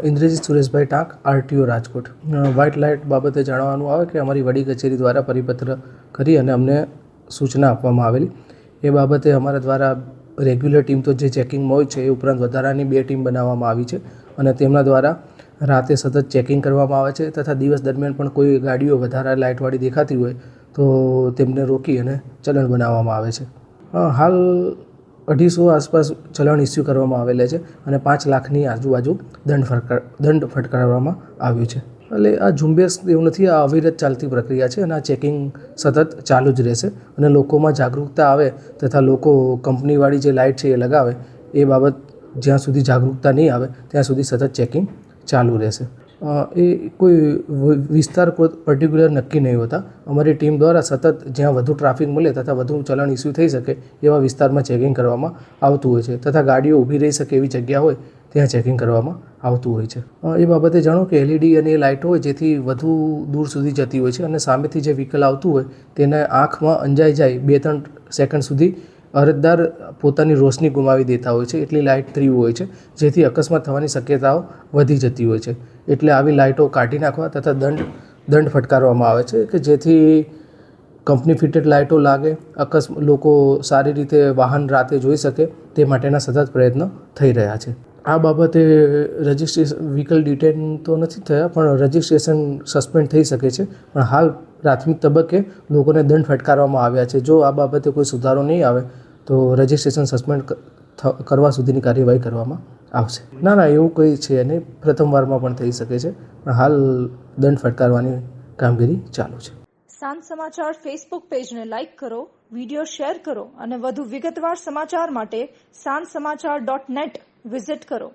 ઇન્દ્રજીત સુરેશભાઈ ટાંક, RTO Rajkot. White light બાબતે જણાવવાનું આવે કે અમારી વડી કચેરી દ્વારા પરિપત્ર કરી અને અમને સૂચના આપવામાં આવેલી. એ બાબતે અમારા દ્વારા રેગ્યુલર ટીમ તો જે ચેકિંગમાં હોય છે એ ઉપરાંત વધારાની 2 ટીમ બનાવવામાં આવી છે અને તેમના દ્વારા રાતે સતત ચેકિંગ કરવામાં આવે છે તથા દિવસ દરમિયાન પણ કોઈ ગાડીઓ વધારે લાઇટવાળી દેખાતી હોય તો તેમને રોકી અને ચલણ બનાવવામાં આવે છે. હાલ 250 આસપાસ ચલણ ઇસ્યુ કરવામાં આવેલા છે અને 5 લાખની આજુબાજુ દંડ ફટકારવામાં આવ્યો છે. એટલે આ ઝુંબેશ એવું નથી, આ અવિરત ચાલતી પ્રક્રિયા છે અને આ ચેકિંગ સતત ચાલુ જ રહેશે અને લોકોમાં જાગૃતતા આવે તથા લોકો કંપનીવાળી જે લાઇટ છે એ લગાવે એ બાબત જ્યાં સુધી જાગૃતતા નહીં આવે ત્યાં સુધી સતત ચેકિંગ ચાલુ રહેશે. એ કોઈ વિસ્તાર પર્ટિક્યુલર નક્કી નહીં હોતા. અમારી ટીમ દ્વારા સતત જ્યાં વધુ ટ્રાફિક મળે તથા વધુ ચલણ ઇસ્યુ થઈ શકે એવા વિસ્તારમાં ચેકિંગ કરવામાં આવતું હોય છે તથા ગાડીઓ ઊભી રહી શકે એવી જગ્યા હોય ત્યાં ચેકિંગ કરવામાં આવતું હોય છે. એ બાબતે જાણો કે એલઈડી અને એ લાઇટો હોય જેથી વધુ દૂર સુધી જતી હોય છે અને સામેથી જે વ્હીકલ આવતું હોય તેને આંખમાં અંજાઈ જાય 2-3 સેકન્ડ સુધી અરજદાર પોતાની રોશની ગુમાવી દેતા હોય છે. એટલી લાઇટ તીવ્ર હોય છે જેથી અકસ્માત થવાની શક્યતાઓ વધી જતી હોય છે. એટલે આવી લાઇટો કાઢી નાખવા તથા દંડ ફટકારવામાં આવે છે કે જેથી કંપની ફિટેડ લાઇટો લાગે, લોકો સારી રીતે વાહન રાતે જોઈ શકે તે માટેના સતત પ્રયત્નો થઈ રહ્યા છે. આ બાબતે રજિસ્ટ્રેશન વ્હીકલ ડિટેન તો નથી થયા પણ રજિસ્ટ્રેશન સસ્પેન્ડ થઈ શકે છે. પણ હાલ પ્રાથમિક તબક્કે લોકોને દંડ ફટકારવામાં આવ્યા છે. જો આ બાબતે કોઈ સુધારો નહીં આવે તો રજિસ્ટ્રેશન સસ્પેન્ડ કરવા સુધીની કાર્યવાહી કરવામાં આવશે. ના એવું કંઈ છે નહીં, પ્રથમવારમાં પણ થઈ શકે છે પણ હાલ દંડ ફટકારવાની કામગીરી ચાલુ છે. સાંજ સમાચાર ફેસબુક પેજને લાઇક કરો, વિડીયો શેર કરો અને વધુ વિગતવાર સમાચાર માટે sanssamachar.net વિઝિટ કરો.